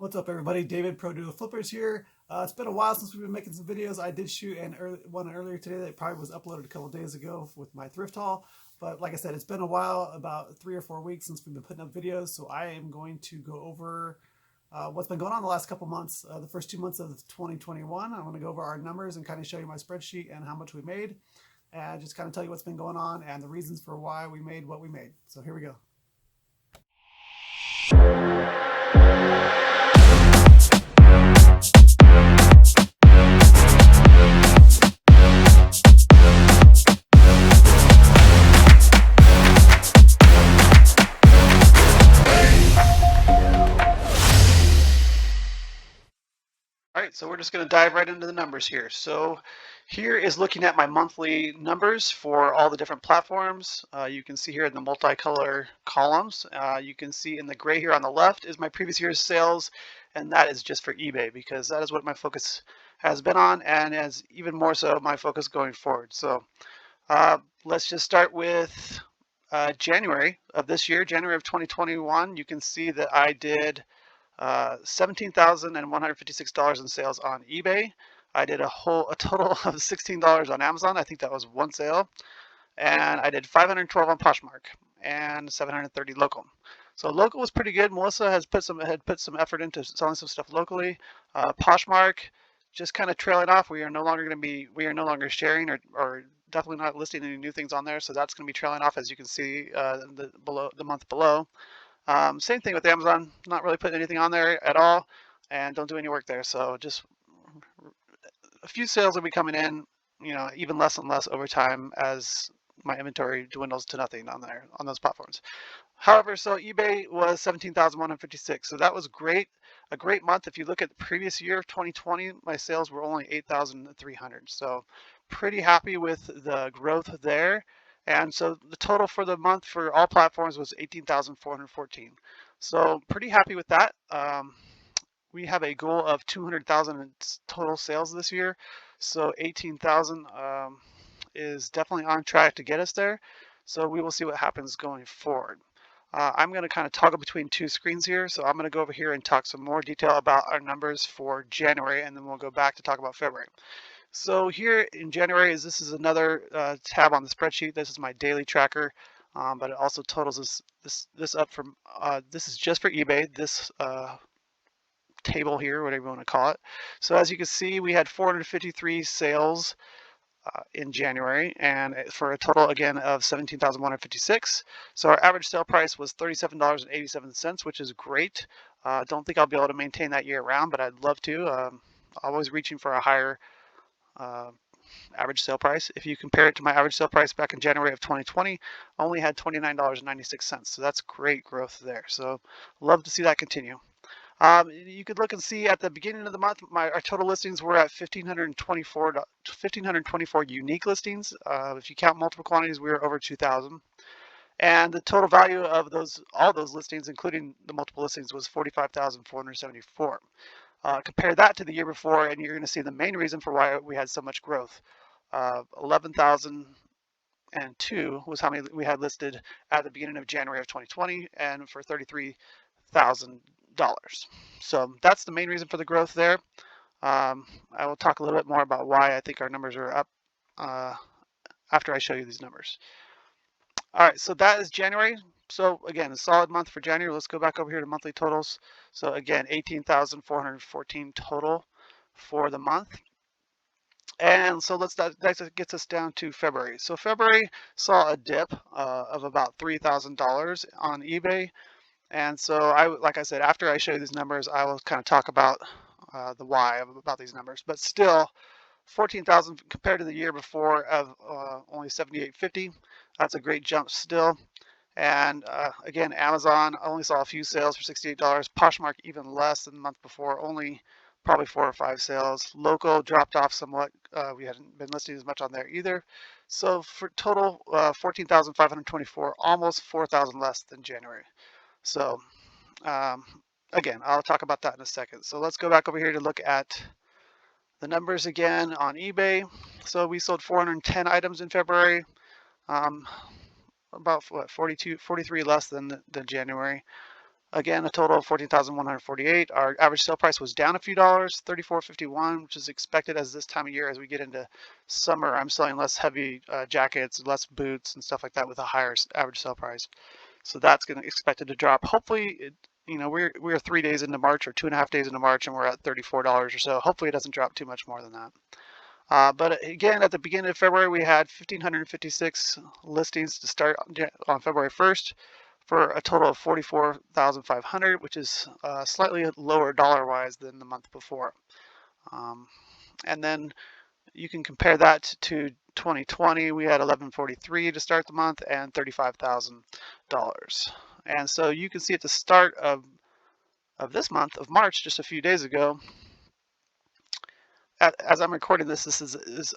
What's up, everybody? David, Pro Doodle Flippers here. It's been a while since we've been making some videos. I did shoot one earlier today that probably was uploaded a couple days ago with my thrift haul. But like I said, it's been a while, about 3 or 4 weeks since we've been putting up videos. So I am going to go over what's been going on the last couple months. The first 2 months of 2021, I'm going to go over our numbers and kind of show you my spreadsheet and how much we made. And just kind of tell you what's been going on and the reasons for why we made what we made. So here we go. All right, so we're just going to dive right into the numbers here. So here is looking at my monthly numbers for all the different platforms. You can see here in the multicolor columns. You can see in the gray here on the left is my previous year's sales, and that is just for eBay because that is what my focus has been on, and as even more so my focus going forward. So let's just start with January of this year, January of 2021. You can see that I did $17,156 in sales on eBay. I did a total of $16 on Amazon. I think that was one sale, and I did 512 on Poshmark and 730 local. So local was pretty good. Melissa had put some effort into selling some stuff locally. Poshmark just kind of trailing off. We are no longer sharing or definitely not listing any new things on there. So that's going to be trailing off, as you can see the month below. Same thing with Amazon, not really putting anything on there at all, and don't do any work there. So just a few sales will be coming in, even less and less over time as my inventory dwindles to nothing on those platforms. However, so eBay was 17,156, so that was great, a great month. If you look at the previous year, 2020, my sales were only 8,300. So pretty happy with the growth there. And so the total for the month for all platforms was 18,414. So pretty happy with that. We have a goal of 200,000 in total sales this year. So 18,000 is definitely on track to get us there. So we will see what happens going forward. I'm going to kind of toggle between two screens here. So I'm going to go over here and talk some more detail about our numbers for January, and then we'll go back to talk about February. So here in January, this is another tab on the spreadsheet. This is my daily tracker, but it also totals this up from, this is just for eBay, this table here, whatever you want to call it. So as you can see, we had 453 sales in January, and for a total again of 17,156. So our average sale price was $37.87, which is great. Don't think I'll be able to maintain that year round, but I'd love to. Always reaching for a higher average sale price. If you compare it to my average sale price back in January of 2020, I only had $29.96. So that's great growth there. So love to see that continue. You could look and see at the beginning of the month, our total listings were at 1,524 unique listings. If you count multiple quantities, we were over 2,000. And the total value of all those listings, including the multiple listings, was 45,474. Compare that to the year before, and you're going to see the main reason for why we had so much growth. 11,002 was how many we had listed at the beginning of January of 2020, and for $33,000. So that's the main reason for the growth there. I will talk a little bit more about why I think our numbers are up after I show you these numbers. All right, so that is January. So again, a solid month for January. Let's go back over here to monthly totals. So again, 18,414 total for the month. And so that gets us down to February. So February saw a dip of about $3,000 on eBay. And so like I said, after I show you these numbers, I will kind of talk about the why about these numbers. But still, 14,000 compared to the year before of only 7,850. That's a great jump still. And again, Amazon only saw a few sales for $68. Poshmark even less than the month before, only probably 4 or 5 sales. Local dropped off somewhat. We hadn't been listing as much on there either. So for total, 14,524, almost 4,000 less than January. So again, I'll talk about that in a second. So let's go back over here to look at the numbers again on eBay. So we sold 410 items in February, about what, 43 less than January. Again, a total of 14,148. Our average sale price was down a few dollars, 34.51, which is expected as this time of year. As we get into summer, I'm selling less heavy jackets, less boots, and stuff like that with a higher average sale price. So that's going to expected to drop. Hopefully, we're 3 days into March or 2.5 days into March, and we're at $34 or so. Hopefully, it doesn't drop too much more than that. But again, at the beginning of February, we had 1,556 listings to start on February 1st for a total of 44,500, which is slightly lower dollar-wise than the month before. And then you can compare that to 2020. We had 1,143 to start the month and $35,000. And so you can see at the start of this month of March, just a few days ago, as I'm recording this,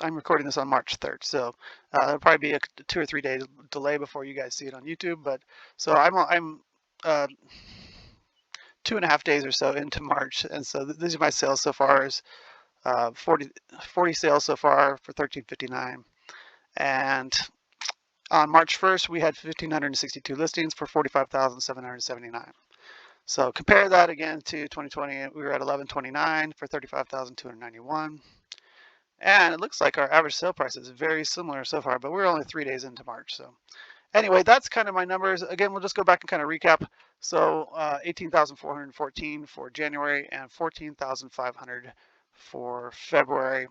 I'm recording this on March 3rd, so there'll probably be a 2 or 3 days delay before you guys see it on YouTube. But so I'm 2.5 days or so into March, and so these are my sales so far. Is 40 sales so far for $1,359, and on March 1st we had 1,562 listings for $45,779. So compare that again to 2020. We were at 1,129 for $35,291. And it looks like our average sale price is very similar so far, but we're only 3 days into March. So anyway, that's kind of my numbers. Again, we'll just go back and kind of recap. So 18,414 for January and 14,500 for February.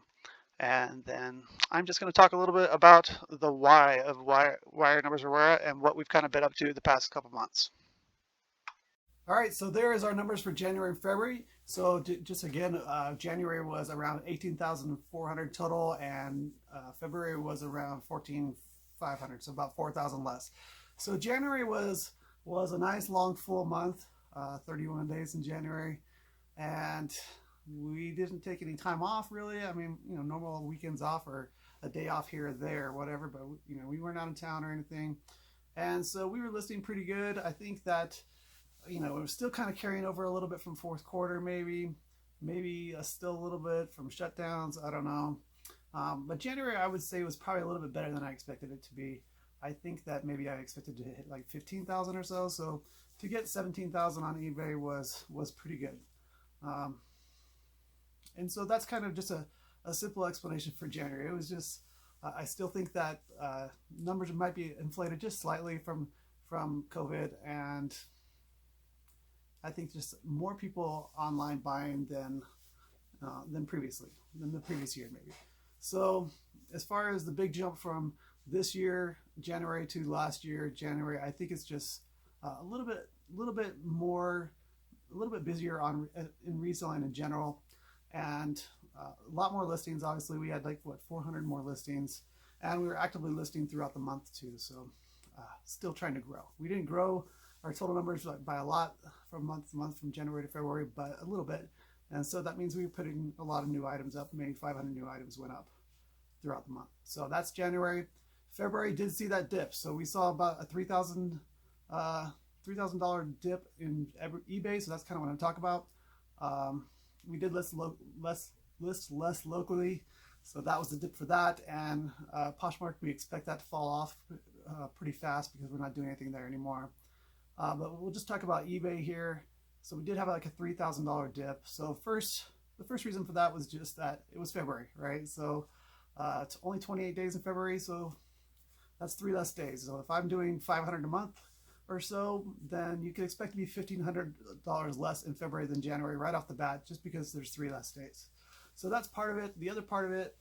And then I'm just going to talk a little bit about the why our numbers are where and what we've kind of been up to the past couple months. All right, so there is our numbers for January and February. So just again, January was around 18,400 total, and February was around 14,500, so about 4,000 less. So January was a nice long full month, 31 days in January, and we didn't take any time off really. I mean, normal weekends off or a day off here or there, whatever. But we weren't out of town or anything, and so we were listing pretty good. I think that. It was still kind of carrying over a little bit from fourth quarter, maybe still a little bit from shutdowns. I don't know. But January, I would say, was probably a little bit better than I expected it to be. I think that maybe I expected to hit like 15,000 or so. So to get 17,000 on eBay was pretty good. And so that's kind of just a simple explanation for January. It was just, I still think that numbers might be inflated just slightly from COVID, and I think just more people online buying than the previous year maybe. So as far as the big jump from this year January to last year January, I think it's just a little bit busier in reselling in general, and a lot more listings. Obviously, we had 400 more listings, and we were actively listing throughout the month too. So still trying to grow. We didn't grow our total numbers by a lot from month to month, from January to February, but a little bit. And so that means we were putting a lot of new items up. Maybe 500 new items went up throughout the month. So that's January. February did see that dip. So we saw about a $3,000 dip in eBay. So that's kind of what I'm talking about. We did list less locally. So that was the dip for that. And Poshmark, we expect that to fall off pretty fast because we're not doing anything there anymore. But we'll just talk about eBay here. So we did have like a $3,000 dip. So the first reason for that was just that it was February, right? So it's only 28 days in February, so that's 3 less days. So if I'm doing 500 a month or so, then you can expect to be $1,500 less in February than January right off the bat, just because there's 3 less days. So that's part of it. The other part of it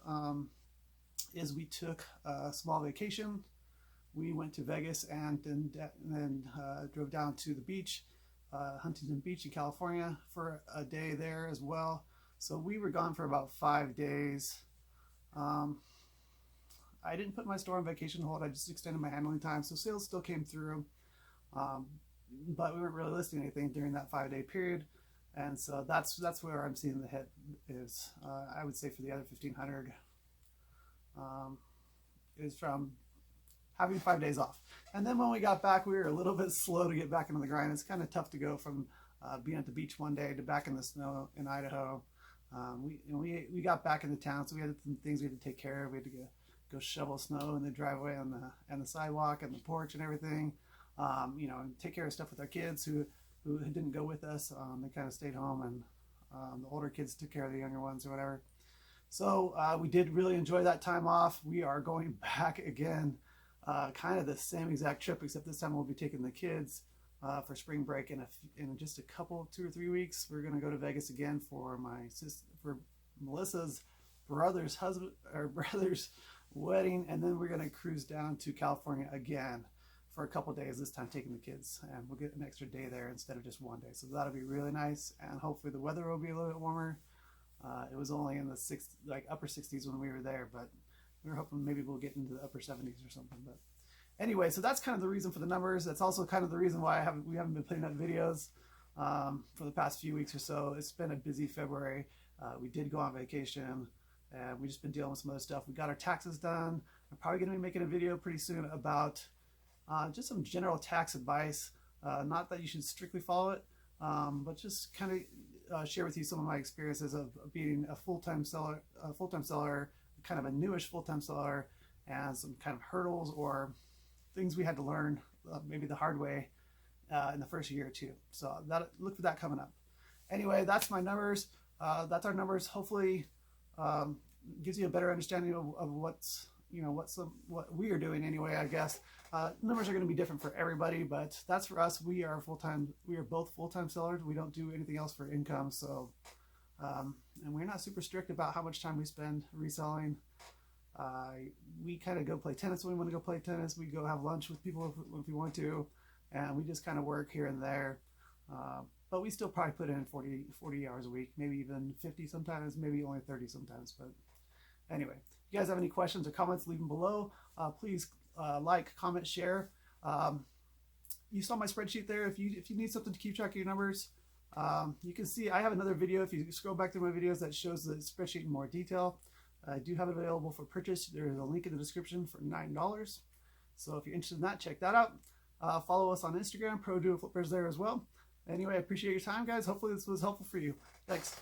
is we took a small vacation. We went to Vegas and then drove down to the beach, Huntington Beach in California, for a day there as well. So we were gone for about 5 days. I didn't put my store on vacation hold. I just extended my handling time. So sales still came through, but we weren't really listing anything during that 5-day period. And so that's where I'm seeing the hit is, I would say, for the other 1,500 is from having 5 days off. And then when we got back, we were a little bit slow to get back into the grind. It's kind of tough to go from being at the beach one day to back in the snow in Idaho. We got back into town, so we had some things we had to take care of. We had to go shovel snow in the driveway and the sidewalk and the porch and everything. And take care of stuff with our kids who who didn't go with us. They kind of stayed home, and the older kids took care of the younger ones or whatever. So we did really enjoy that time off. We are going back again, kind of the same exact trip, except this time we'll be taking the kids for spring break in just a couple, 2 or 3 weeks. We're going to go to Vegas again for for Melissa's brother's wedding, and then we're going to cruise down to California again for a couple days, this time taking the kids, and we'll get an extra day there instead of just one day. So that'll be really nice, and hopefully the weather will be a little bit warmer. It was only in the upper 60s when we were there, but we were hoping maybe we'll get into the upper 70s or something. But anyway, so that's kind of the reason for the numbers. That's also kind of the reason why we haven't been putting up videos for the past few weeks or so. It's been a busy February. We did go on vacation, and we just been dealing with some other stuff. We got our taxes done. I'm probably going to be making a video pretty soon about just some general tax advice. Not that you should strictly follow it, but just kind of share with you some of my experiences of being a full-time seller, kind of a newish full-time seller, and some kind of hurdles or things we had to learn maybe the hard way in the first year or two. So look for that coming up. Anyway, that's my numbers. That's our numbers. Hopefully, gives you a better understanding of what we are doing anyway. I guess numbers are going to be different for everybody, but that's for us. We are full-time. We are both full-time sellers. We don't do anything else for income. So, and we're not super strict about how much time we spend reselling. We kind of go play tennis when we want to go play tennis. We go have lunch with people if we want to, and we just kind of work here and there. But we still probably put in 40 hours a week, maybe even 50 sometimes, maybe only 30 sometimes. But anyway, if you guys have any questions or comments, leave them below. Please like, comment, share. You saw my spreadsheet there. If you need something to keep track of your numbers, you can see I have another video. If you scroll back through my videos, that shows the spreadsheet in more detail. I do have it available for purchase. There is a link in the description for $9. So if you're interested in that, check that out. Follow us on Instagram, Pro Duo Flippers there as well. Anyway, I appreciate your time, guys. Hopefully this was helpful for you. Thanks.